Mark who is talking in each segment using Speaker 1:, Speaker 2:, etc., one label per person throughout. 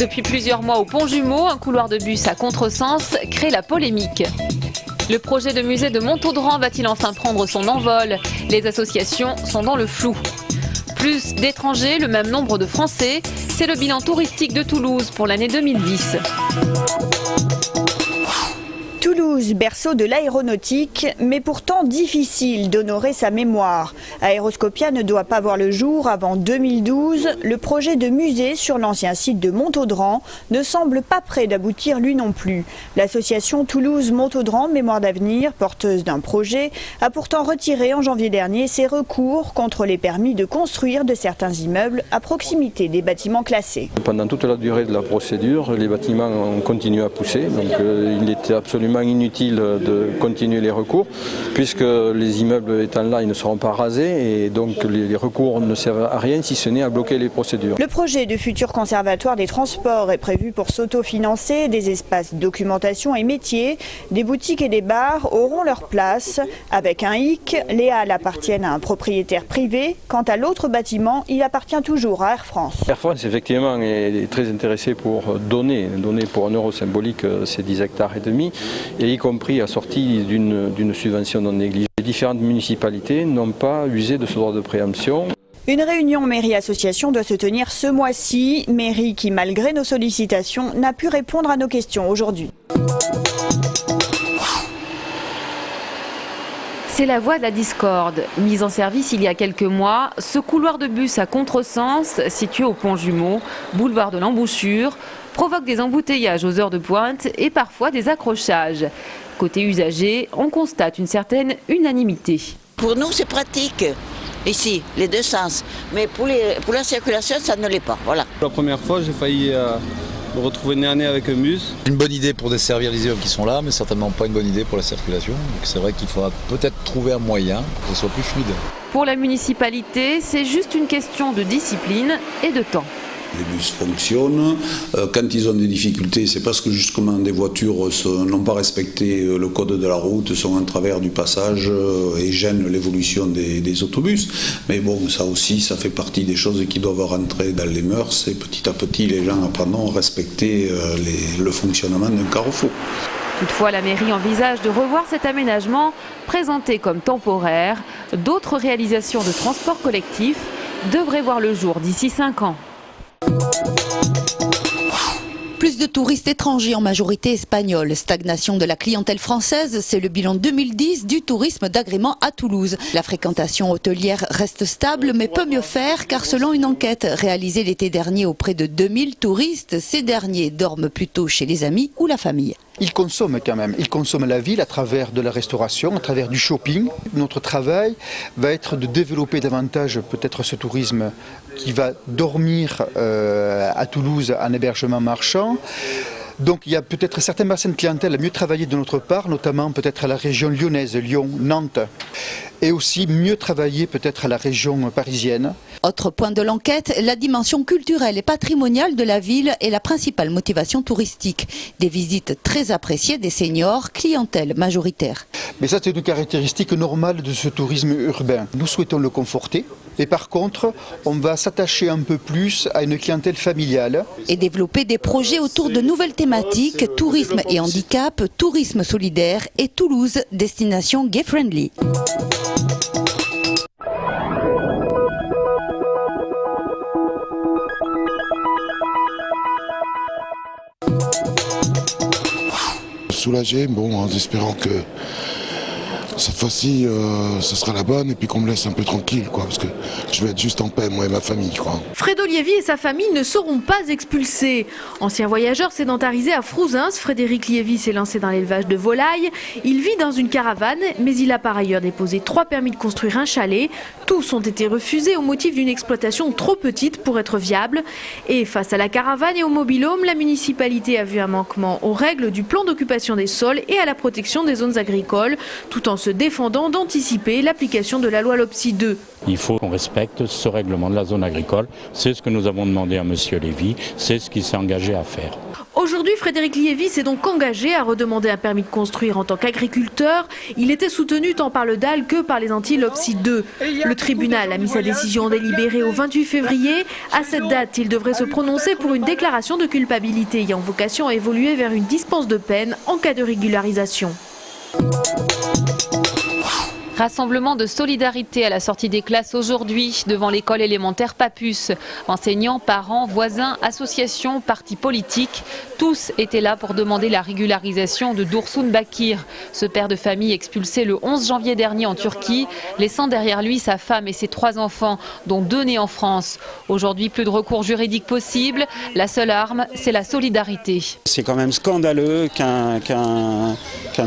Speaker 1: Depuis plusieurs mois au Pont-Jumeau, un couloir de bus à contresens crée la polémique. Le projet de musée de Montaudran va-t-il enfin prendre son envol? Les associations sont dans le flou. Plus d'étrangers, le même nombre de Français, c'est le bilan touristique de Toulouse pour l'année 2010.
Speaker 2: Toulouse, berceau de l'aéronautique, mais pourtant difficile d'honorer sa mémoire. Aéroscopia ne doit pas voir le jour avant 2012. Le projet de musée sur l'ancien site de Montaudran ne semble pas prêt d'aboutir lui non plus. L'association Toulouse-Montaudran Mémoire d'avenir, porteuse d'un projet, a pourtant retiré en janvier dernier ses recours contre les permis de construire de certains immeubles à proximité des bâtiments classés.
Speaker 3: Pendant toute la durée de la procédure, les bâtiments ont continué à pousser, donc il était absolument inutile de continuer les recours puisque les immeubles étant là, ils ne seront pas rasés et donc les recours ne servent à rien si ce n'est à bloquer les procédures.
Speaker 2: Le projet de futur conservatoire des transports est prévu pour s'autofinancer. Des espaces documentation et métiers, des boutiques et des bars auront leur place. Avec un hic, les halles appartiennent à un propriétaire privé. Quant à l'autre bâtiment, il appartient toujours à Air France.
Speaker 3: Air France effectivement est très intéressé pour donner pour un euro symbolique ces 10 hectares et demi. Et y compris assorti d'une subvention non négligée. Les différentes municipalités n'ont pas usé de ce droit de préemption.
Speaker 2: Une réunion mairie-association doit se tenir ce mois-ci. Mairie qui, malgré nos sollicitations, n'a pu répondre à nos questions aujourd'hui.
Speaker 1: C'est la voie de la discorde. Mise en service il y a quelques mois, ce couloir de bus à contresens, situé au Pont-Jumeau, boulevard de l'Embouchure, provoque des embouteillages aux heures de pointe et parfois des accrochages. Côté usager, on constate une certaine unanimité.
Speaker 4: Pour nous, c'est pratique, ici, les deux sens. Mais pour la circulation, ça ne l'est pas. Voilà.
Speaker 5: La première fois, j'ai failli me retrouver nez à nez avec un bus.
Speaker 6: Une bonne idée pour desservir les immeubles qui sont là, mais certainement pas une bonne idée pour la circulation. Donc c'est vrai qu'il faudra peut-être trouver un moyen pour que ce soit plus fluide. Pour
Speaker 1: la municipalité, c'est juste une question de discipline et de temps.
Speaker 7: Les bus fonctionnent. Quand ils ont des difficultés, c'est parce que justement des voitures n'ont pas respecté le code de la route, sont en travers du passage et gênent l'évolution des autobus. Mais bon, ça aussi, ça fait partie des choses qui doivent rentrer dans les mœurs et petit à petit, les gens apprendront à respecter le fonctionnement d'un carrefour.
Speaker 1: Toutefois, la mairie envisage de revoir cet aménagement présenté comme temporaire. D'autres réalisations de transport collectif devraient voir le jour d'ici 5 ans.
Speaker 8: Plus de touristes étrangers en majorité espagnols. Stagnation de la clientèle française, c'est le bilan 2010 du tourisme d'agrément à Toulouse. La fréquentation hôtelière reste stable mais peut mieux faire car selon une enquête réalisée l'été dernier auprès de 2000 touristes, ces derniers dorment plutôt chez les amis ou la famille.
Speaker 9: Ils consomment quand même, ils consomment la ville à travers de la restauration, à travers du shopping. Notre travail va être de développer davantage peut-être ce tourisme qui va dormir à Toulouse en hébergement marchand. Donc il y a peut-être certains bassins de clientèle à mieux travailler de notre part, notamment peut-être à la région lyonnaise, Lyon, Nantes, et aussi mieux travailler peut-être à la région parisienne.
Speaker 8: Autre point de l'enquête, la dimension culturelle et patrimoniale de la ville est la principale motivation touristique. Des visites très appréciées des seniors, clientèle majoritaire.
Speaker 9: Mais ça, c'est une caractéristique normale de ce tourisme urbain. Nous souhaitons le conforter. Et par contre, on va s'attacher un peu plus à une clientèle familiale.
Speaker 8: Et développer des projets autour de nouvelles thématiques, tourisme et handicap, tourisme solidaire et Toulouse, destination gay-friendly.
Speaker 10: Soulagé, bon, en espérant que cette fois-ci, ce sera la bonne et puis qu'on me laisse un peu tranquille, quoi, parce que je vais être juste en paix, moi et ma famille, quoi.
Speaker 11: Fredo Liévy et sa famille ne seront pas expulsés. Ancien voyageur sédentarisé à Frouzins, Frédéric Liévy s'est lancé dans l'élevage de volailles. Il vit dans une caravane, mais il a par ailleurs déposé 3 permis de construire un chalet. Tous ont été refusés au motif d'une exploitation trop petite pour être viable. Et face à la caravane et au mobil-home, la municipalité a vu un manquement aux règles du plan d'occupation des sols et à la protection des zones agricoles, tout en se défendant d'anticiper l'application de la loi LOPSI 2.
Speaker 12: Il faut qu'on respecte ce règlement de la zone agricole. C'est ce que nous avons demandé à M. Lévy, c'est ce qu'il s'est engagé à faire.
Speaker 11: Aujourd'hui, Frédéric Liévy s'est donc engagé à redemander un permis de construire en tant qu'agriculteur. Il était soutenu tant par le DAL que par les anti-LOPSI 2. Le tribunal a mis sa décision délibérée au 28 février. À cette date, il devrait se prononcer pour une déclaration de culpabilité ayant vocation à évoluer vers une dispense de peine en cas de régularisation.
Speaker 1: Rassemblement de solidarité à la sortie des classes aujourd'hui devant l'école élémentaire Papus. Enseignants, parents, voisins, associations, partis politiques, tous étaient là pour demander la régularisation de Dursun Bakir, ce père de famille expulsé le 11 janvier dernier en Turquie, laissant derrière lui sa femme et ses 3 enfants, dont 2 nés en France. Aujourd'hui, plus de recours juridiques possibles. La seule arme, c'est la solidarité.
Speaker 13: C'est quand même scandaleux qu'un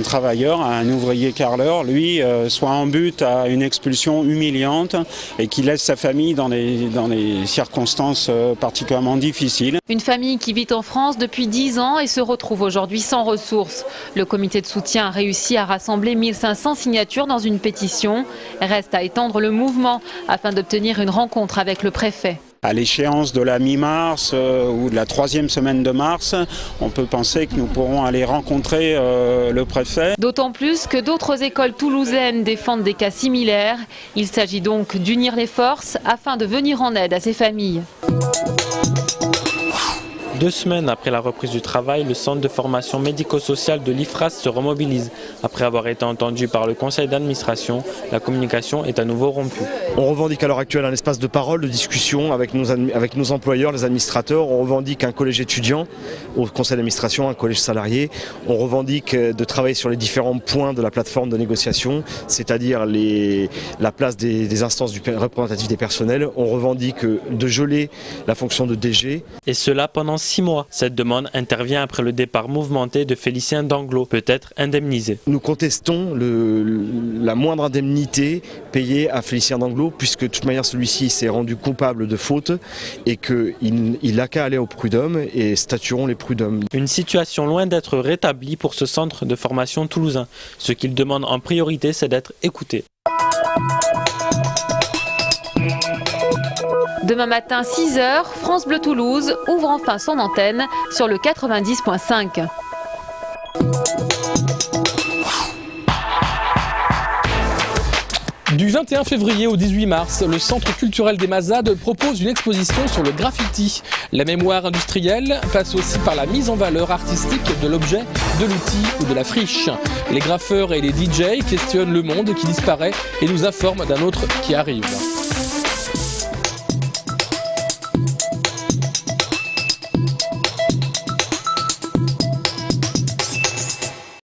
Speaker 13: travailleur, un ouvrier carreleur, lui, soit en but à une expulsion humiliante et qui laisse sa famille dans des circonstances particulièrement difficiles.
Speaker 1: Une famille qui vit en France depuis 10 ans et se retrouve aujourd'hui sans ressources. Le comité de soutien a réussi à rassembler 1500 signatures dans une pétition. Reste à étendre le mouvement afin d'obtenir une rencontre avec le préfet.
Speaker 13: À l'échéance de la mi-mars ou de la 3e semaine de mars, on peut penser que nous pourrons aller rencontrer le préfet.
Speaker 1: D'autant plus que d'autres écoles toulousaines défendent des cas similaires. Il s'agit donc d'unir les forces afin de venir en aide à ces familles.
Speaker 14: 2 semaines après la reprise du travail, le centre de formation médico-sociale de l'IFRAS se remobilise. Après avoir été entendu par le conseil d'administration, la communication est à nouveau rompue.
Speaker 15: On revendique à l'heure actuelle un espace de parole, de discussion avec nos employeurs, les administrateurs. On revendique un collège étudiant au conseil d'administration, un collège salarié. On revendique de travailler sur les différents points de la plateforme de négociation, c'est-à-dire la place des instances représentatives des personnels. On revendique de geler la fonction de DG.
Speaker 14: Et cela pendant 6 mois. Cette demande intervient après le départ mouvementé de Félicien Danglo, peut-être indemnisé.
Speaker 15: Nous contestons la moindre indemnité payée à Félicien Danglo, puisque de toute manière celui-ci s'est rendu coupable de faute et qu'il n'a qu'à aller au prud'homme et statueront les prud'hommes.
Speaker 14: Une situation loin d'être rétablie pour ce centre de formation toulousain. Ce qu'il demande en priorité, c'est d'être écouté.
Speaker 1: Demain matin, 6h, France Bleu Toulouse ouvre enfin son antenne sur le 90.5.
Speaker 16: Du 21 février au 18 mars, le Centre culturel des Mazades propose une exposition sur le graffiti. La mémoire industrielle passe aussi par la mise en valeur artistique de l'objet, de l'outil ou de la friche. Les graffeurs et les DJ questionnent le monde qui disparaît et nous informent d'un autre qui arrive.